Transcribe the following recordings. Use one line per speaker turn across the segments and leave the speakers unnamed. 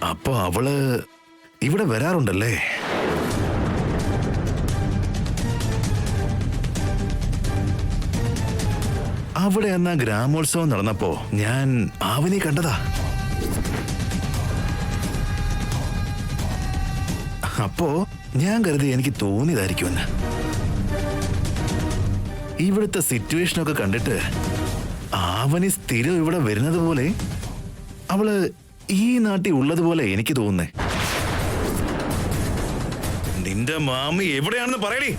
അപ്പൊ അവള് ഇവിടെ വരാറുണ്ടല്ലേ? അവിടെ എന്നാ ഗ്രാമോത്സവം നടന്നപ്പോ ഞാൻ ആവനെ കണ്ടതാ. അപ്പോ ഞാൻ കരുതി എനിക്ക് തോന്നിയതായിരിക്കുമെന്ന്. ഇവിടുത്തെ സിറ്റുവേഷനൊക്കെ കണ്ടിട്ട് ആവനി സ്ഥിരം ഇവിടെ വരുന്നത് പോലെ അവള് ഈ നാട്ടിൽ ഉള്ളതുപോലെ എനിക്ക് തോന്നുന്നേ. നിന്റെ മാമി എവിടെയാണെന്ന് പറയടി.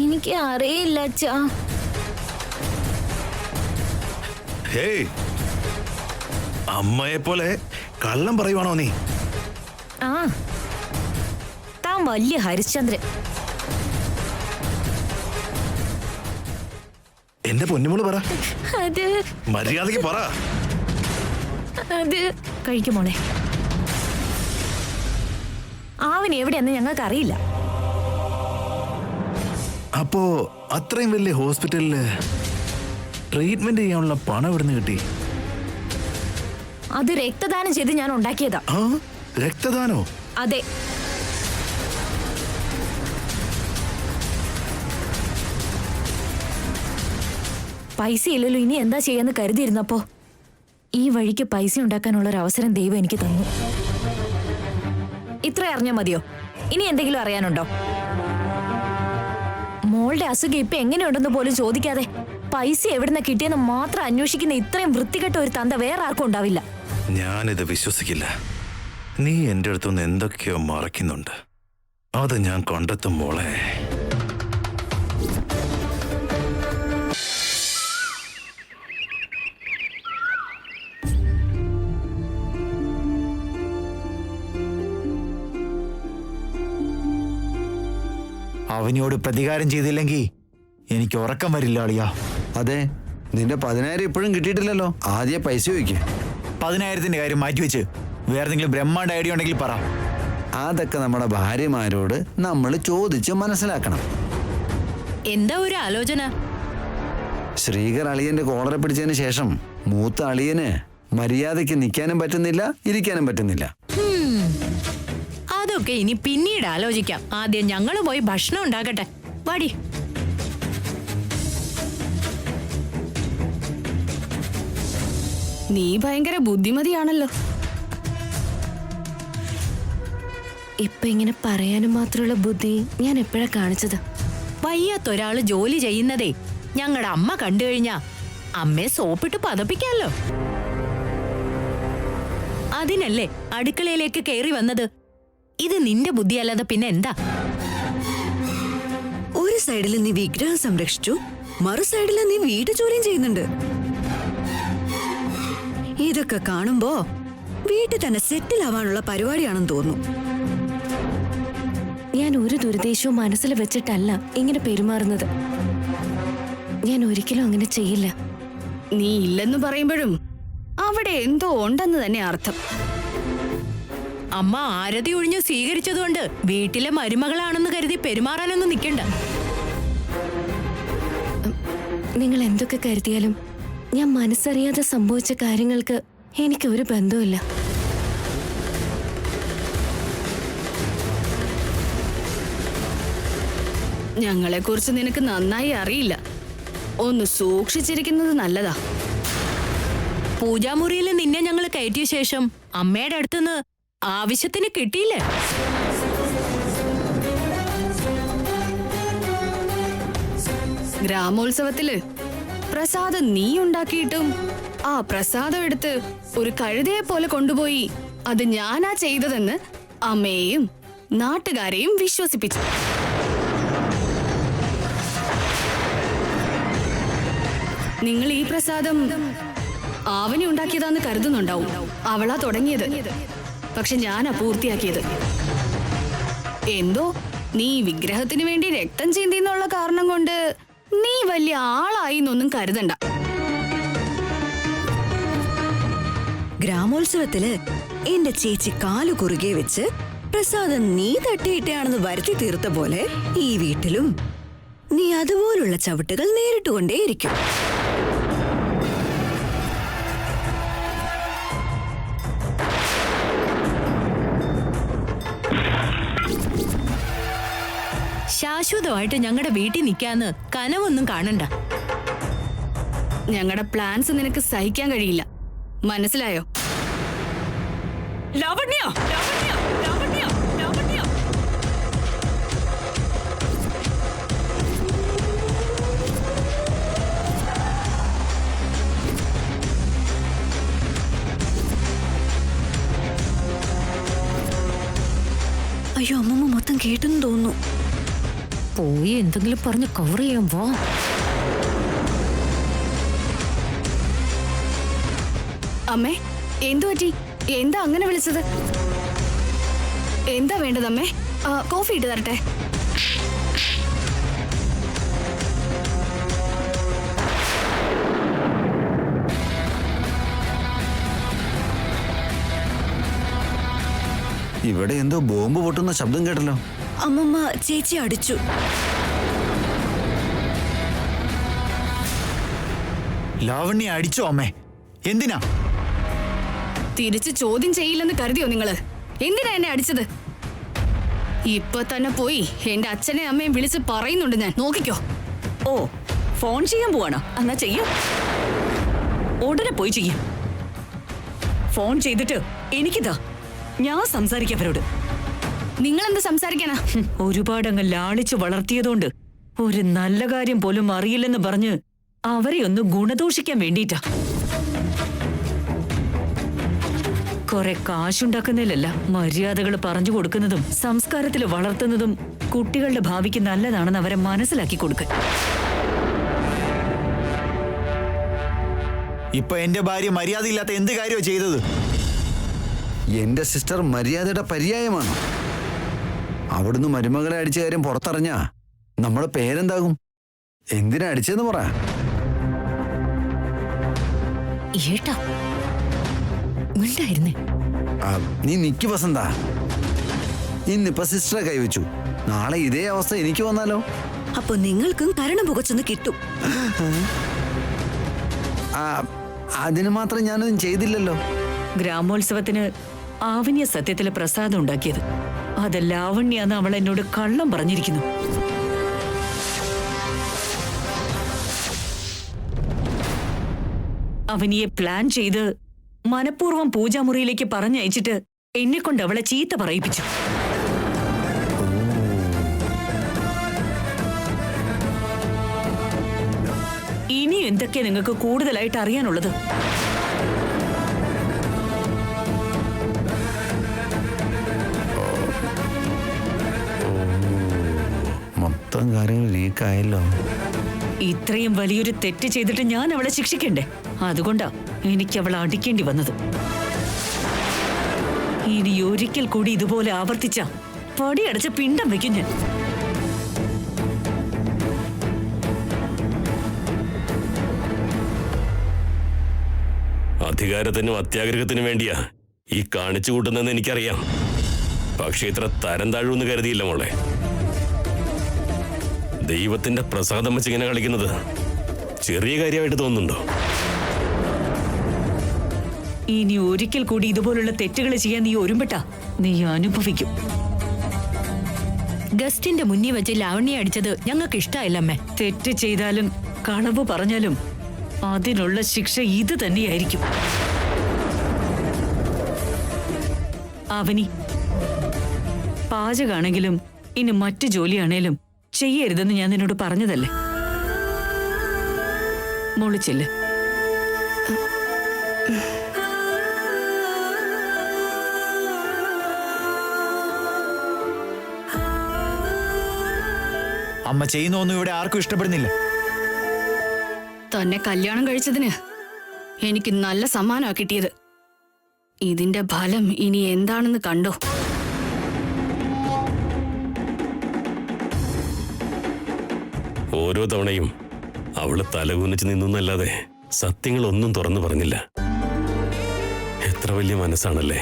എനിക്ക് അറിയില്ല അച്ഛാ.
ഹേയ്, അമ്മയെ പോലെ കള്ളം പറയുവാണോ നീ?
ആ, താൻ വലിയ ഹരിശ്ചന്ദ്രൻ.
എന്റെ പൊന്നുമോള് പറ.
അത്
മര്യാദയ്ക്ക് പറ.
അത് കഴിക്കുമോളെ. ആവൻ എവിടെയെന്ന് ഞങ്ങൾക്ക് അറിയില്ല.
അപ്പോ അത്രയും വലിയ ഹോസ്പിറ്റലില് ട്രീറ്റ്മെന്റ് ചെയ്യാനുള്ള പണം എവിടുന്ന് കിട്ടി?
അത് രക്തദാനം ചെയ്ത് ഞാൻ ഉണ്ടാക്കിയതാ.
ആ, രക്തദാനോ?
അതെ. പൈസ ഇല്ലല്ലോ, ഇനി എന്താ ചെയ്യാന്ന് കരുതിയിരുന്നപ്പോ ഈ വഴിക്ക് പൈസ ഉണ്ടാക്കാനുള്ള ഒരു അവസരം ദൈവം എനിക്ക് തന്നു. ഇത്ര അറിഞ്ഞാ മതിയോ? ഇനി എന്തെങ്കിലും അറിയാനുണ്ടോ? മോളുടെ അസുഖം ഇപ്പൊ എങ്ങനെയുണ്ടെന്ന് പോലും ചോദിക്കാതെ പൈസ എവിടുന്ന കിട്ടിയെന്ന് മാത്രം അന്വേഷിക്കുന്ന ഇത്രയും വൃത്തികെട്ട ഒരു തന്ത വേറെ ആർക്കും ഉണ്ടാവില്ല.
ഞാനിത് വിശ്വസിക്കില്ല. നീ എന്റെ അടുത്തുനിന്ന് എന്തൊക്കെയോ മറയ്ക്കുന്നുണ്ട്. അത് ഞാൻ കണ്ടെത്തും മോളെ.
അവനോട് പ്രതികാരം ചെയ്തില്ലെങ്കിൽ എനിക്ക് ഉറക്കം വരില്ല അളിയാ.
അതെ, നിന്റെ 10,000 ഇപ്പോഴും കിട്ടിയിട്ടില്ലല്ലോ. ആദ്യം പൈസ ചോദിക്കും.
10,000-ന്റെ കാര്യം മാറ്റിവെച്ച് വേറെ എന്തെങ്കിലും ബ്രഹ്മാണ്ട ഐഡിയ ഉണ്ടെങ്കിൽ പറ.
അതൊക്കെ നമ്മുടെ ഭാര്യമാരോട് നമ്മൾ ചോദിച്ച് മനസ്സിലാക്കണം.
എന്താ ഒരു ആലോചന?
ശ്രീകർ അളിയന്റെ കോളറെ പിടിച്ചതിന് ശേഷം മൂത്ത അളിയന് മര്യാദയ്ക്ക് നിൽക്കാനും പറ്റുന്നില്ല, ഇരിക്കാനും പറ്റുന്നില്ല.
അതൊക്കെ ഇനി പിന്നീട് ആലോചിക്കാം. ആദ്യം ഞങ്ങൾ പോയി ഭക്ഷണം ഉണ്ടാക്കട്ടെ. വാടി.
നീ ഭയങ്കര ബുദ്ധിമതിയാണല്ലോ.
ഇപ്പൊ ഇങ്ങനെ പറയാനും മാത്രമുള്ള ബുദ്ധി ഞാൻ എപ്പോഴാ കാണിച്ചത്?
വയ്യാത്തൊരാള് ജോലി ചെയ്യുന്നതേ ഞങ്ങളുടെ അമ്മ കണ്ടു കഴിഞ്ഞാ അമ്മയെ സോപ്പിട്ട് പതപ്പിക്കാലോ. അതിനല്ലേ അടുക്കളയിലേക്ക് കയറി വന്നത്. ഇത് നിന്റെ ബുദ്ധിയല്ലാതെ പിന്നെ എന്താ?
ഒരു സൈഡില് നീ വിഗ്രഹം സംരക്ഷിച്ചു, മറു സൈഡില് നീ വീട്ടു ജോലിയും ചെയ്യുന്നുണ്ട്. ഇതൊക്കെ കാണുമ്പോ വീട്ടിൽ തന്നെ സെറ്റിൽ ആവാനുള്ള പരിപാടിയാണെന്ന് തോന്നുന്നു.
ഞാൻ ഒരു ദുരുദ്ദേശവും മനസ്സിൽ വെച്ചിട്ടല്ല ഇങ്ങനെ പെരുമാറുന്നത്. ഞാൻ ഒരിക്കലും അങ്ങനെ ചെയ്യില്ല.
നീ ഇല്ലെന്ന് പറയുമ്പോഴും അവിടെ എന്തോ ഉണ്ടെന്ന് തന്നെ അർത്ഥം.
അമ്മ ആരതി ഒഴിഞ്ഞു സ്വീകരിച്ചതുകൊണ്ട് വീട്ടിലെ മരുമകളാണെന്ന് കരുതി പെരുമാറാനൊന്നും നിൽക്കണ്ട.
നിങ്ങൾ എന്തൊക്കെ കരുതിയാലും ഞാൻ മനസ്സറിയാതെ സംഭവിച്ച കാര്യങ്ങൾക്ക് എനിക്ക് ഒരു ബന്ധവുമില്ല.
ഞങ്ങളെ കുറിച്ച് നിനക്ക് നന്നായി അറിയില്ല. ഒന്ന് സൂക്ഷിച്ചിരിക്കുന്നത് നല്ലതാ.
പൂജാമുറിയിൽ നിന്നെ ഞങ്ങൾ കയറ്റിയ ശേഷം അമ്മയുടെ അടുത്തുനിന്ന് ആവശ്യത്തിന് കിട്ടിയില്ലേ?
ഗ്രാമോത്സവത്തില് പ്രസാദം നീ ഉണ്ടാക്കിയിട്ടും ആ പ്രസാദം എടുത്ത് ഒരു കഴുതയെ പോലെ കൊണ്ടുപോയി അത് ഞാനാ ചെയ്തതെന്ന് അമ്മയെയും നാട്ടുകാരെയും വിശ്വസിപ്പിച്ചു. നിങ്ങൾ ഈ പ്രസാദം ആവനി ഉണ്ടാക്കിയതാന്ന് കരുതുന്നുണ്ടാവും. അവളാ തുടങ്ങിയത്, പക്ഷെ ഞാനാ പൂർത്തിയാക്കിയത്. എന്തോ നീ വിഗ്രഹത്തിന് വേണ്ടി രക്തം ചിന്തിന്നുള്ള കാരണം കൊണ്ട് നീ വലിയ ആളായി എന്നൊന്നും കരുതണ്ട.
ഗ്രാമോത്സവത്തില് എന്റെ ചേച്ചി കാലു കുറുകെ വെച്ച് പ്രസാദം നീ തട്ടിയിട്ടാണെന്ന് വരുത്തി തീർത്ത പോലെ ഈ വീട്ടിലും നീ അതുപോലുള്ള ചവിട്ടുകൾ നേരിട്ടുകൊണ്ടേയിരിക്കും.
ശാശ്വതമായിട്ട് ഞങ്ങളുടെ വീട്ടിൽ നിൽക്കാന്ന് കനവൊന്നും കാണണ്ട.
ഞങ്ങളുടെ പ്ലാൻസ് നിനക്ക് സഹിക്കാൻ കഴിയില്ല, മനസ്സിലായോ?
ലാവണ്യ ലാവണ്യ ലാവണ്യ ലാവണ്യ അയ്യോ, അമ്മമ്മ മൊത്തം കേട്ടെന്ന് തോന്നുന്നു.
പോയി എന്തെങ്കിലും പറഞ്ഞ് കവർ ചെയ്യാൻ വാ.
അമ്മേ, എന്തു പറ്റി? എന്താ അങ്ങനെ വിളിച്ചത്? എന്താ വേണ്ടത് അമ്മേ? കോഫി ഇട്ട് തരട്ടെ?
ഇവിടെ എന്തോ ബോംബ് പൊട്ടുന്ന ശബ്ദം കേട്ടല്ലോ.
അമ്മമ്മ ചേച്ചി അടിച്ചു.
ലാവണ്യ അടിച്ചോ അമ്മേ? എന്തിനാ?
തിരിച്ച് ചോദ്യം ചെയ്യില്ലെന്ന് കരുതിയോ നിങ്ങള്? എന്തിനാ എന്നെ അടിച്ചത്? ഇപ്പൊ തന്നെ പോയി എന്റെ അച്ഛനെ അമ്മയും വിളിച്ച് പറയുന്നുണ്ട് ഞാൻ, നോക്കിക്കോ.
ഓ, ഫോൺ ചെയ്യാൻ പോവാണോ? എന്നാ ചെയ്യ. ഉടനെ പോയി ചെയ്യ. ഫോൺ ചെയ്തിട്ട് എനിക്കിതാ, ഞാൻ സംസാരിക്കാം അവരോട്.
നിങ്ങളെന്ത് സംസാരിക്കാനാ?
ഒരുപാടങ്ങ് ലാളിച്ച് വളർത്തിയതുകൊണ്ട് ഒരു നല്ല കാര്യം പോലും അറിയില്ലെന്ന് പറഞ്ഞ് അവരെ ഒന്ന് ഗുണദോഷിക്കാൻ വേണ്ടിയിട്ടാ. കുറെ കാശുണ്ടാക്കുന്നതിലല്ല, മര്യാദകൾ പറഞ്ഞു കൊടുക്കുന്നതും സംസ്കാരത്തിൽ വളർത്തുന്നതും കുട്ടികളുടെ ഭാവിക്ക് നല്ലതാണെന്ന് അവരെ മനസ്സിലാക്കി കൊടുക്കാൻ.
ഇപ്പൊ എന്റെ ഭാര്യ മര്യാദയില്ലാത്ത എന്ത് കാര്യമോ ചെയ്തത്?
എന്റെ സിസ്റ്റർ മര്യാദയുടെ പര്യായമാണ്. അവിടുന്ന് മരുമകളെ അടിച്ച കാര്യം പുറത്തറിഞ്ഞാ നമ്മുടെ പേരെന്താകും? എന്തിനാ അടിച്ചതെന്ന് പറ.
ഏട്ടാ മിണ്ടായിരുന്നേ.
നീ നിക്ക് വസന്ത. ഇന്നിപ്പോ സിസ്റ്ററെ കൈവച്ചു, നാളെ ഇതേ അവസ്ഥ എനിക്ക് വന്നാലോ?
അപ്പൊ നിങ്ങൾക്കും കരണം പുകച്ചൊന്ന് കിട്ടും.
അതിന് മാത്രം ഞാനൊന്നും ചെയ്തില്ലല്ലോ.
ഗ്രാമോത്സവത്തിന് ആവണ്യ സത്യത്തിലെ പ്രസാദം ഉണ്ടാക്കിയത് അത് ലാവണ്യാന്ന് അവൾ എന്നോട് കള്ളം പറഞ്ഞിരിക്കുന്നു. അവനിയെ പ്ലാൻ ചെയ്ത് മനഃപൂർവ്വം പൂജാമുറിയിലേക്ക് പറഞ്ഞയച്ചിട്ട് എന്നെ കൊണ്ട് അവളെ ചീത്ത പറയിപ്പിച്ചു. ഇനി എന്തൊക്കെയാ നിങ്ങൾക്ക് കൂടുതലായിട്ട് അറിയാനുള്ളത്?
മൊത്തം കാര്യങ്ങൾ ലീക്കായല്ലോ.
ഇത്രയും വലിയൊരു തെറ്റ് ചെയ്തിട്ട് ഞാൻ അവളെ ശിക്ഷിക്കണ്ടേ? അതുകൊണ്ടാ എനിക്ക് അവളെ അടിക്കേണ്ടി വന്നത്. ഇനി ഒരിക്കൽ കൂടി ഇതുപോലെ ആവർത്തിച്ച പടിയടച്ച പിണ്ടം വെക്കും ഞാൻ.
അധികാരത്തിനും അത്യാഗ്രഹത്തിനും വേണ്ടിയാ ഈ കാണിച്ചു കൂട്ടുന്നതെന്ന് എനിക്കറിയാം. പക്ഷേ ഇത്ര തരം താഴുമെന്ന് കരുതിയില്ല മോളെ. ദൈവത്തിന്റെ പ്രസാദം വെച്ച് ഇങ്ങനെ കളിക്കുന്നത് ചെറിയ കാര്യമായിട്ട് തോന്നുന്നുണ്ടോ?
ഇനി ഒരിക്കൽ കൂടി ഇതുപോലുള്ള തെറ്റുകൾ ചെയ്യാൻ നീ ഒരുമ്പെട്ടാ നീ അനുഭവിക്കും.
ഗസ്റ്റിന്റെ മുന്നിൽ വെച്ച് ലാവണ്യ അടിച്ചത് ഞങ്ങൾക്ക് ഇഷ്ടമായില്ലമ്മേ.
തെറ്റ് ചെയ്താലും കളവ് പറഞ്ഞാലും അതിനുള്ള ശിക്ഷ ഇത് തന്നെയായിരിക്കും. അവനി, പാചകാണെങ്കിലും ഇനി മറ്റു ജോലിയാണേലും ചെയ്യരുതെന്ന് ഞാൻ നിന്നോട് പറഞ്ഞതല്ലേ? മോളിച്ചില്ലേ?
അമ്മ ചെയ്യുന്നൊന്നും ഇവിടെ ആർക്കും ഇഷ്ടപ്പെടുന്നില്ല.
തന്നെ കല്യാണം കഴിച്ചതിന് എനിക്ക് നല്ല സമ്മാനമാ കിട്ടിയത്. ഇതിന്റെ ഫലം ഇനി എന്താണെന്ന് കണ്ടോ?
ഓരോ തവണയും അവള് തലകുനിച്ച് നിന്നല്ലാതെ സത്യങ്ങളൊന്നും തുറന്നു പറഞ്ഞില്ല. എത്ര വലിയ മനസ്സാണല്ലേ.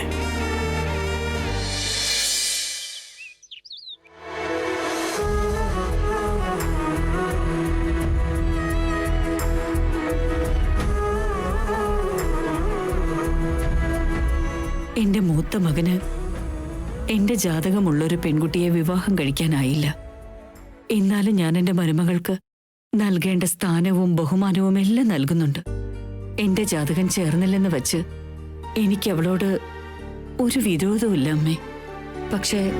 എന്റെ മൂത്ത മകന് എന്റെ ജാതകമുള്ളൊരു പെൺകുട്ടിയെ വിവാഹം കഴിക്കാനായില്ല.
എന്നാലും ഞാൻ എന്റെ മരുമകൾക്ക് നൽകേണ്ട സ്ഥാനവും ബഹുമാനവും എല്ലാം നൽകുന്നുണ്ട്. എന്റെ ജാതകം ചേർന്നില്ലെന്ന് വച്ച് എനിക്ക് അവളോട് ഒരു വിരോധവുമില്ല അമ്മേ. പക്ഷേ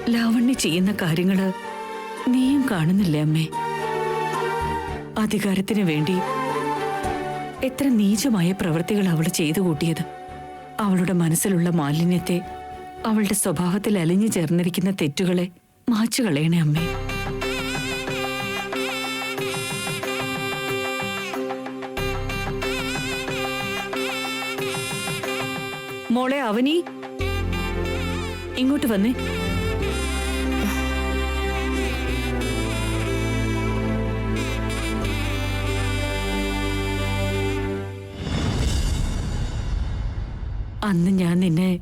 ലാവണ്യ ചെയ്യുന്ന കാര്യങ്ങള് നീയും കാണുന്നില്ലേ അമ്മേ? അധികാരത്തിന് വേണ്ടി എത്ര നീചമായ പ്രവൃത്തികൾ അവൾ ചെയ്തു കൂട്ടിയത്. അവളുടെ മനസ്സിലുള്ള മാലിന്യത്തെ, അവളുടെ സ്വഭാവത്തിൽ അലിഞ്ഞു ചേർന്നിരിക്കുന്ന തെറ്റുകളെ മാച്ചു കളയണേ അമ്മേ. മോളെ അവനി, ഇങ്ങോട്ട് വന്നേ. അന്ന് ഞാൻ നിന്നെ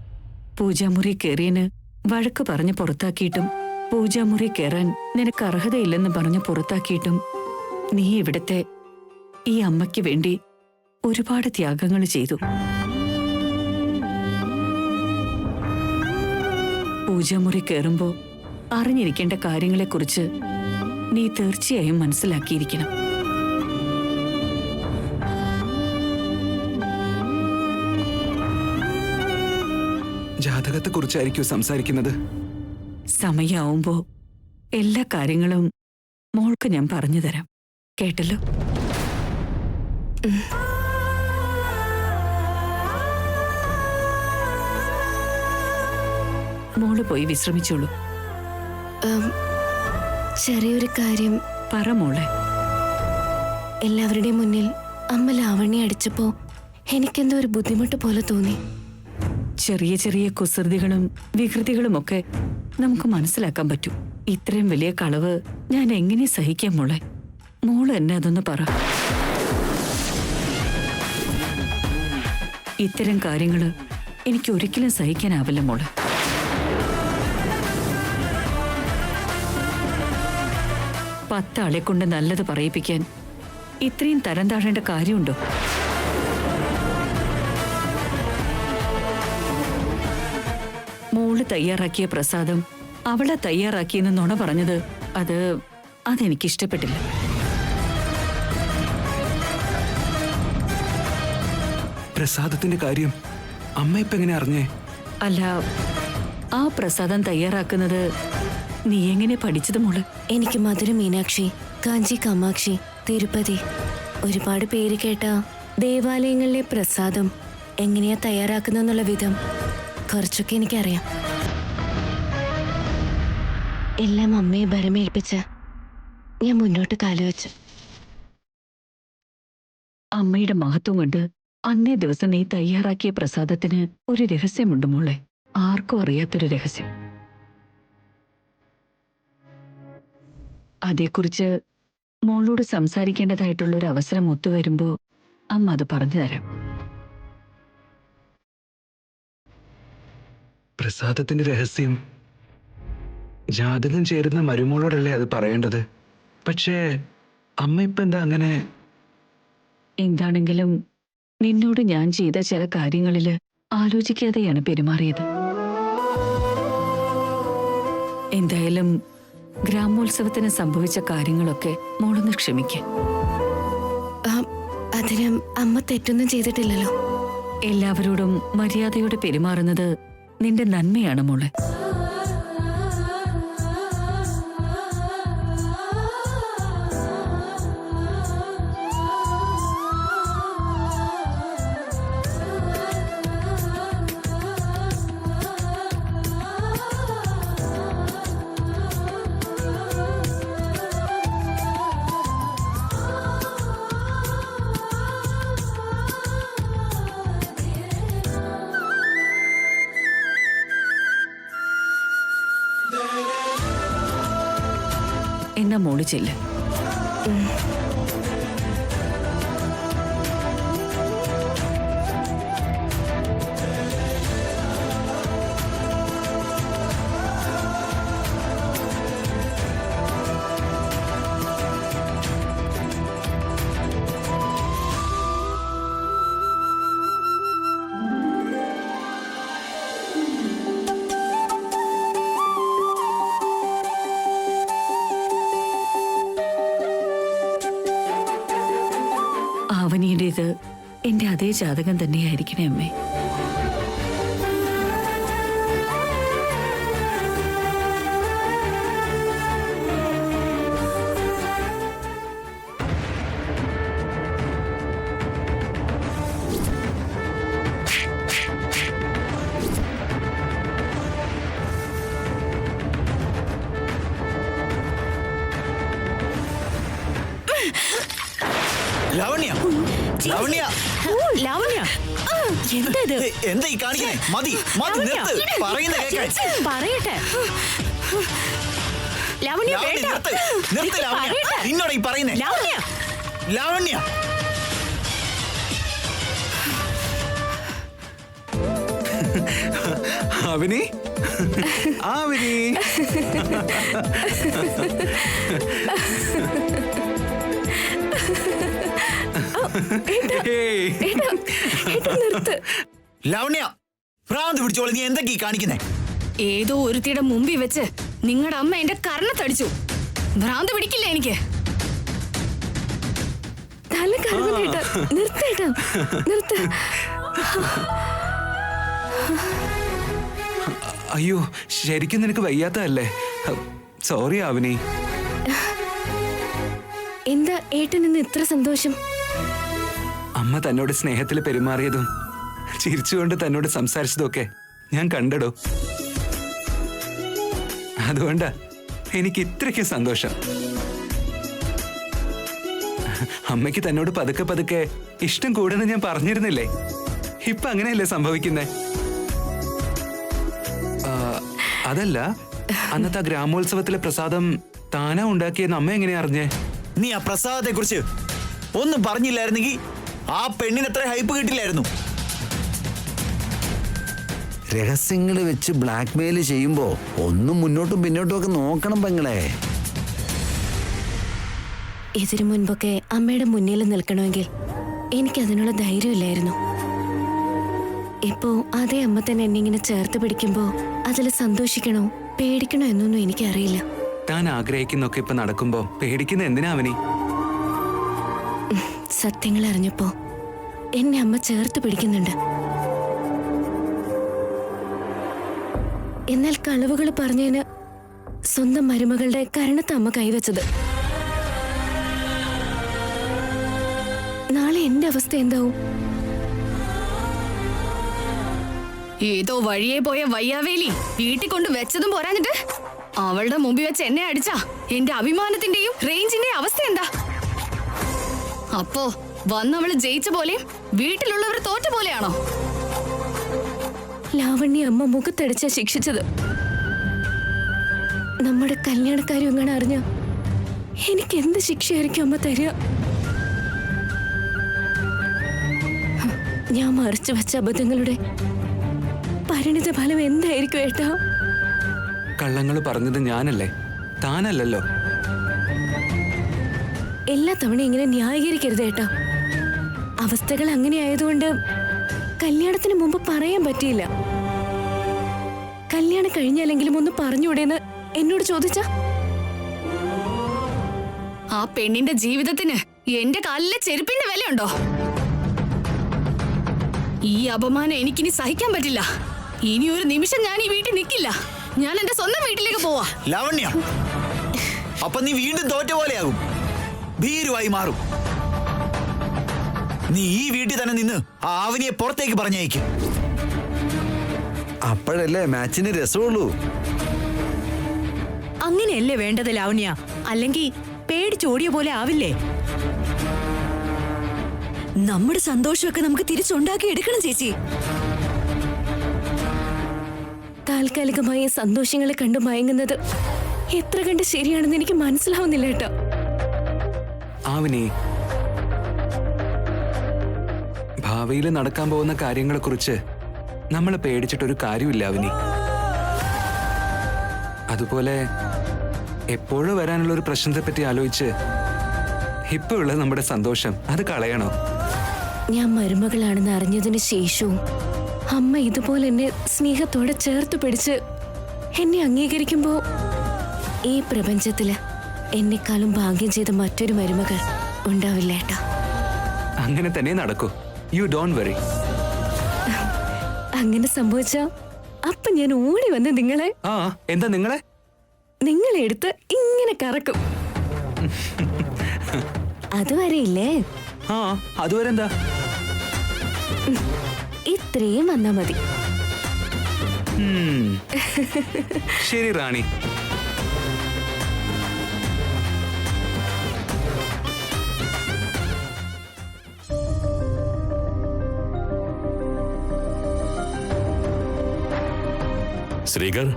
പൂജാമുറി കയറിയന് വഴക്ക് പറഞ്ഞ് പുറത്താക്കിയിട്ടും പൂജാമുറി കയറാൻ നിനക്ക് അർഹതയില്ലെന്ന് പറഞ്ഞ് പുറത്താക്കിയിട്ടും നീ ഇവിടുത്തെ ഈ അമ്മയ്ക്ക് വേണ്ടി ഒരുപാട് ത്യാഗങ്ങൾ ചെയ്തു. പൂജാമുറി കയറുമ്പോ അറിഞ്ഞിരിക്കേണ്ട കാര്യങ്ങളെക്കുറിച്ച് നീ തീർച്ചയായും മനസ്സിലാക്കിയിരിക്കണം.
ജാതകത്തെക്കുറിച്ചായിരിക്കും സംസാരിക്കുന്നത്.
സമയാവുമ്പോ എല്ലാ കാര്യങ്ങളും മോൾക്ക് ഞാൻ പറഞ്ഞു തരാം. കേട്ടല്ലോ? മോള് പോയി വിശ്രമിച്ചോളൂ.
ചെറിയൊരു കാര്യം
പറ മോളെ.
എല്ലാവരുടെയും മുന്നിൽ അമ്മ ലാവണ്യ അടിച്ചപ്പോ എനിക്കെന്തോ ഒരു ബുദ്ധിമുട്ട് പോലെ തോന്നി.
ചെറിയ ചെറിയ കുസൃതികളും വികൃതികളുമൊക്കെ നമുക്ക് മനസ്സിലാക്കാൻ പറ്റും. ഇത്രയും വലിയ കളവ് ഞാൻ എങ്ങനെ സഹിക്കാം മോളെ? മോള് എന്നെ അതൊന്ന് പറ. ഇത്തരം കാര്യങ്ങള് എനിക്ക് ഒരിക്കലും സഹിക്കാനാവില്ല മോളെ. പത്താളെ കൊണ്ട് നല്ലത് പറയിപ്പിക്കാൻ ഇത്രയും തരം താഴേണ്ട കാര്യമുണ്ടോ? മോള് തയ്യാറാക്കിയ പ്രസാദം അവളെ തയ്യാറാക്കിയെന്ന് നുണ പറഞ്ഞത് അതെനിക്കിഷ്ടപ്പെട്ടില്ല.
പ്രസാദത്തിന്റെ കാര്യം അമ്മ ഇപ്പൊ എങ്ങനെ അറിഞ്ഞേ?
അല്ല, ആ പ്രസാദം തയ്യാറാക്കുന്നത് നീ എങ്ങനെ പഠിച്ചത് മോള്?
എനിക്ക് മധുര മീനാക്ഷി, കാഞ്ചി കാമാക്ഷി, തിരുപ്പതി ഒരുപാട് പേര് കേട്ട ദേവാലയങ്ങളിലെ പ്രസാദം എങ്ങനെയാ തയ്യാറാക്കുന്നുള്ള വിധം കുറച്ചൊക്കെ എനിക്കറിയാം. എല്ലാം അമ്മയെ ഭരമേൽപ്പിച്ച് ഞാൻ മുന്നോട്ട് കാലുവെച്ചു.
അമ്മയുടെ മഹത്വം കൊണ്ട് അന്നേ ദിവസം നീ തയ്യാറാക്കിയ പ്രസാദത്തിന് ഒരു രഹസ്യമുണ്ട് മോളെ. ആർക്കും അറിയാത്തൊരു രഹസ്യം. അതേക്കുറിച്ച് മോളോട് സംസാരിക്കേണ്ടതായിട്ടുള്ള ഒരു അവസരം ഒത്തുവരുമ്പോ അമ്മ അത് പറഞ്ഞു തരാം.
പ്രസാദത്തിന്റെ രഹസ്യം ജാതകം ചേരുന്ന മരുമോളോടല്ലേ അത് പറയേണ്ടത്? പക്ഷേ അമ്മ ഇപ്പൊ എന്താ അങ്ങനെ?
എന്താണെങ്കിലും നിന്നോട് ഞാൻ ചെയ്ത ചില കാര്യങ്ങളില് ആലോചിക്കാതെയാണ് പെരുമാറിയത്. എന്തായാലും ഗ്രാമോത്സവത്തിന് സംഭവിച്ച കാര്യങ്ങളൊക്കെ മോളൊന്ന് ക്ഷമിക്കാൻ.
അതിന് അമ്മ തെറ്റൊന്നും ചെയ്തിട്ടില്ലല്ലോ.
എല്ലാവരോടും മര്യാദയോടെ പെരുമാറുന്നത് നിന്റെ നന്മയാണ് മോളെ. എന്നാ മോള് ചെല്ല്. എഴുതിയത് എന്റെ അതേ ജാതകം തന്നെയായിരിക്കണേ അമ്മേ.
ലാവണ്യ, ലാവണ്യ,
ലാവണ്യ
എന്താ ഇത്? എന്താ ഈ കാണിക്കണേ? മതി മതി, നിർത്ത്. പറയുന്ന കേൾക്കാൻ.
പറയട്ടെ ലാവണ്യ,
ലാവണ്യ,
വേണ്ട.
നിർത്ത്. നിർത്ത് ലാവണ്യ.
പറയട്ടെ.
നിന്നോടാ ഈ പറയുന്നേ.
ലാവണ്യ,
ലാവണ്യ, അവനി, അവനി. ലാവണ്യ, ഭ്രാന്ത് പിടിച്ചോളെ. നീ എന്തൊക്കെ ഈ കാണിക്കുന്നേ?
ഏതോ ഒരുത്തിയുടെ മുമ്പിൽ വെച്ച് നിങ്ങളുടെ അമ്മ എന്റെ കർണത്തടിച്ചു. ഭ്രാന്ത് പിടിക്കില്ല എനിക്ക്.
തല കറങ്ങുന്നേട്ടാ, നിർത്തേട്ടാ, നിർത്ത്.
അയ്യോ, ശരിക്കും നിനക്ക് വയ്യാത്തതല്ലേ? സോറി അവനി.
എന്താ ഏട്ടൻ ഇന്ന് ഇത്ര സന്തോഷം?
അമ്മ തന്നോട് സ്നേഹത്തിൽ പെരുമാറിയതും ചിരിച്ചുകൊണ്ട് തന്നോട് സംസാരിച്ചതൊക്കെ ഞാൻ കണ്ടടോ. അതുകൊണ്ടാ എനിക്ക് ഇത്രയ്ക്ക് സന്തോഷം. അമ്മയ്ക്ക് തന്നോട് പതുക്കെ പതുക്കെ ഇഷ്ടം കൂടെന്ന് ഞാൻ പറഞ്ഞിരുന്നില്ലേ? ഇപ്പൊ അങ്ങനെയല്ലേ സംഭവിക്കുന്നേ? അതല്ല, അന്നത്തെ ഗ്രാമോത്സവത്തിലെ പ്രസാദം താനാ ഉണ്ടാക്കിയെന്ന് അമ്മ എങ്ങനെയാ അറിഞ്ഞേ?
നീ ആ പ്രസാദത്തെ കുറിച്ച് ഒന്നും പറഞ്ഞില്ലായിരുന്നെങ്കിൽ ആ പെണ്ണിന് എത്ര ഹൈപ്പ് കിട്ടില്ലായിരുന്നു.
രഹസ്യങ്ങൾ വെച്ച് ബ്ലാക്ക് മെയിൽ ചെയ്യുമ്പോ ഒന്നും മുന്നോട്ടും പിന്നോട്ടും ഒക്കെ നോക്കണം പെങ്ങളെ.
ഇതിനു മുൻപൊക്കെ അമ്മയുടെ മുന്നിൽ നിൽക്കണമെങ്കിൽ എനിക്കതിനുള്ള ധൈര്യമില്ലായിരുന്നു. ഇപ്പോ അതേ അമ്മ തന്നെ എന്നെ ഇങ്ങനെ ചേർത്ത് പിടിക്കുമ്പോ അതിൽ സന്തോഷിക്കണോ പേടിക്കണോ എന്നൊന്നും എനിക്കറിയില്ല.
താൻ ആഗ്രഹിക്കുന്നൊക്കെ ഇപ്പൊ നടക്കുമ്പോ പേടിക്കുന്ന എന്തിനാ അവനി?
സത്യങ്ങൾ അറിഞ്ഞപ്പോ എന്നെ അമ്മ ചേർത്ത് പിടിക്കുന്നുണ്ട്. എന്നാൽ കളവുകൾ പറഞ്ഞതിന് സ്വന്തം മരുമകളുടെ കരണത്ത് അമ്മ കൈവച്ചത്. നാളെ എന്റെ അവസ്ഥ എന്താവും?
ഏതോ വഴിയെ പോയ വയ്യാവേലി വീട്ടിൽ കൊണ്ട് വെച്ചതും പോരാഞ്ഞിട്ട് അവളുടെ മുമ്പിൽ വെച്ച് എന്നെ അടിച്ചാ എന്റെ അഭിമാനത്തിന്റെയും റേഞ്ചിന്റെയും അവസ്ഥ എന്താ? അപ്പോ വന്നവള് ജയിച്ച പോലെയും വീട്ടിലുള്ളവർ തോറ്റ പോലെയാണോ?
ലാവണ്യ അമ്മ മുഖത്തടിച്ച ശിക്ഷിച്ചത്. നമ്മുടെ കല്യാണക്കാരും എങ്ങനെ അറിഞ്ഞ എനിക്ക് എന്ത് ശിക്ഷയായിരിക്കും അമ്മ തരിക? ഞാൻ മറിച്ചു വെച്ച അബദ്ധങ്ങളുടെ പരിണിത ഫലം എന്തായിരിക്കും ഏട്ടാ?
കള്ളങ്ങൾ പറഞ്ഞത് ഞാനല്ലേ, താനല്ലല്ലോ.
എല്ലാ തവണ ഇങ്ങനെ ന്യായീകരിക്കരുത് ഏട്ടാ. അവസ്ഥകൾ അങ്ങനെ ആയതുകൊണ്ട് കല്യാണത്തിന് മുമ്പ് പറയാൻ പറ്റിയില്ല. കല്യാണം കഴിഞ്ഞാലെങ്കിലും ഒന്ന് പറഞ്ഞുകൂടെന്ന് എന്നോട് ചോദിച്ച
ആ പെണ്ണിന്റെ ജീവിതത്തിന് എന്റെ കാലിലെ ചെരുപ്പിന്റെ വിലയുണ്ടോ? ഈ അപമാനം എനിക്കിനി സഹിക്കാൻ പറ്റില്ല. ഇനി ഒരു നിമിഷം ഞാൻ ഈ വീട്ടിൽ നിൽക്കില്ല. ഞാൻ എന്റെ സ്വന്തം വീട്ടിലേക്ക് പോവാ.
ലാവണ്യ, അപ്പൊ നീ വീണ്ടും തോറ്റ പോലെയാകും, ഭീരുവായി മാറും. നീ ഈ വീട്ടിൽ തന്നെ നിന്ന് ആ ആവനിയെ പുറത്തേക്ക് പറഞ്ഞയക്കും.
അപ്പോഴല്ലേ മാച്ചിന് രസമുള്ളൂ.
അങ്ങനെയല്ലേ വേണ്ടത് ലാവണ്യ, അല്ലെങ്കിൽ പേടിച്ചോടിയ പോലെ ആവില്ലേ?
നമ്മുടെ സന്തോഷമൊക്കെ നമുക്ക് തിരിച്ചുണ്ടാക്കി എടുക്കണം ചേച്ചി.
താൽക്കാലികമായ സന്തോഷങ്ങളെ കണ്ടു മയങ്ങുന്നത് എത്ര കണ്ട് ശരിയാണെന്ന് എനിക്ക് മനസ്സിലാവുന്നില്ല ഏട്ടാ.
ആവനി, ഭാവിയിൽ നടക്കാൻ പോകുന്ന കാര്യങ്ങളെ കുറിച്ച് നമ്മൾ പേടിച്ചിട്ടൊരു കാര്യമില്ല അവനി. അതുപോലെ എപ്പോഴും വരാനുള്ള ഒരു പ്രശ്നത്തെ പറ്റി ആലോചിച്ച് ഇപ്പൊ ഉള്ള നമ്മുടെ സന്തോഷം അത് കളയണോ?
ഞാൻ മരുമകളാണെന്ന് അറിഞ്ഞതിന് ശേഷവും അമ്മ ഇതുപോലെ എന്നെ സ്നേഹത്തോടെ ചേർത്ത് പിടിച്ച് എന്നെ അംഗീകരിക്കുമ്പോ ഈ പ്രപഞ്ചത്തില് എന്നെക്കാളും ഭാഗ്യം ചെയ്ത മറ്റൊരു മരുമകൾ ഉണ്ടാവില്ല ഏട്ടാ.
അങ്ങനെ തന്നെ നടക്കൂ. You don't worry.
അങ്ങനെ സംഭവിച്ച അപ്പൊ ഞാൻ ഓടി വന്ന് നിങ്ങളെ
ആ എന്താ നിങ്ങളെ
എടുത്ത് ഇങ്ങനെ കറക്കും. അതുവരെ ഇല്ലേ?
ആ അതുവരെ എന്താ?
ഇത്രയും വന്നാ മതി.
ശരി റാണി.
ശ്രീകർ,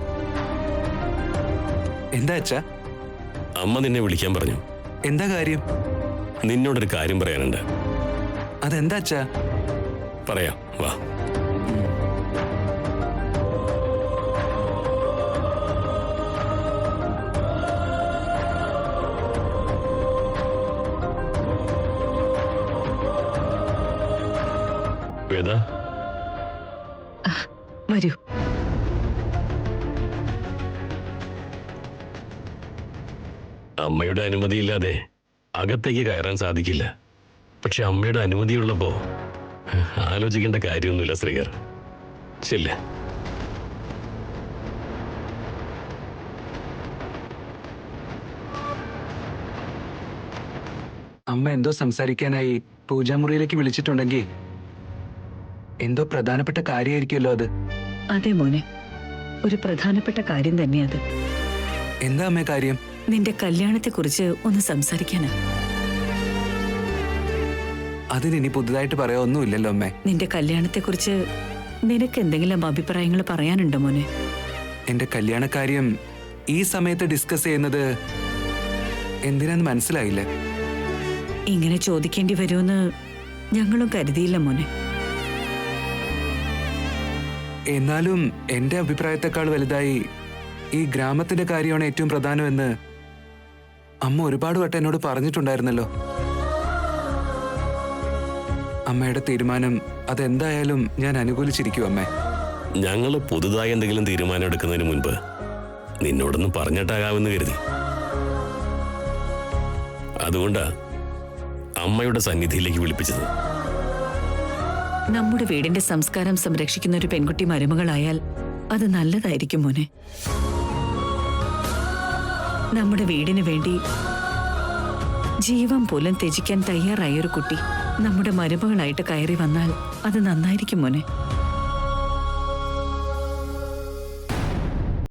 എന്താ അച്ഛാ?
അമ്മ നിന്നെ വിളിക്കാൻ പറഞ്ഞു.
എന്താ കാര്യം?
നിന്നോടൊരു കാര്യം പറയാനുണ്ട്.
അതെന്താ അച്ഛാ?
പറയാം, വാ. വേദ,
വരൂ.
അമ്മയുടെ അനുമതിയില്ലാതെ അകത്തേക്ക് കയറാൻ സാധിക്കില്ല. പക്ഷെ അമ്മയുടെ അനുമതിയുള്ളപ്പോ ആലോചിക്കേണ്ട കാര്യമൊന്നുമില്ല ശ്രീകർ. ചെല്ല്.
അമ്മ എന്തോ സംസാരിക്കാനായി പൂജാമുറിയിലേക്ക് വിളിച്ചിട്ടുണ്ടെങ്കിൽ എന്തോ പ്രധാനപ്പെട്ട കാര്യമായിരിക്കുമല്ലോ അത്.
അതെ മോനെ, ഒരു പ്രധാനപ്പെട്ട കാര്യം തന്നെയത്.
എന്താ അമ്മേ കാര്യം?
നിന്റെ കല്യാണത്തെക്കുറിച്ച് ഒന്ന് സംസാരിക്കാനാ.
അതിനി പുതുതായിട്ട് പറയാ ഒന്നുമില്ലല്ലോ അമ്മേ.
നിന്റെ കല്യാണത്തെക്കുറിച്ച് നിനക്ക് എന്തെങ്കിലും അഭിപ്രായങ്ങൾ പറയാനുണ്ടോ മോനെ?
എന്റെ കല്യാണക്കാര്യം ഈ സമയത്ത് ഡിസ്കസ് ചെയ്യുന്നത് എന്തിനാന്ന് മനസ്സിലായില്ല.
ഇങ്ങനെ ചോദിക്കേണ്ടി വരുമെന്ന് ഞങ്ങളും കരുതിയില്ല മോനെ.
എന്നാലും എന്റെ അഭിപ്രായത്തെക്കാൾ വലുതായി ഈ ഗ്രാമത്തിന്റെ കാര്യമാണ് ഏറ്റവും പ്രധാനമെന്ന് അമ്മ ഒരുപാട് വട്ടം എന്നോട് പറഞ്ഞിട്ടുണ്ടായിരുന്നല്ലോ. അമ്മയുടെ തീരുമാനം അതെന്തായാലും ഞാൻ അനുകൂലിച്ചിരിക്കും അമ്മേ.
ഞങ്ങൾ പുതുതായി എന്തെങ്കിലും തീരുമാനം എടുക്കുന്നതിന് മുൻപ് നിന്നോടൊന്ന് പറഞ്ഞിട്ടാകാമെന്ന് കരുതി. അതുകൊണ്ടാ അമ്മയുടെ സന്നിധിയിലേക്ക് വിളിപ്പിച്ചത്.
നമ്മുടെ വീടിന്റെ സംസ്കാരം സംരക്ഷിക്കുന്ന ഒരു പെൺകുട്ടി മരുമകളായാൽ അത് നല്ലതായിരിക്കും മോനെ. നമ്മുടെ വീടിന് വേണ്ടി ജീവൻ പോലും ത്യജിക്കാൻ തയ്യാറായ ഒരു കുട്ടി നമ്മുടെ മരുമകളായിട്ട് കയറി വന്നാൽ അത് നന്നായിരിക്കും മോനെ.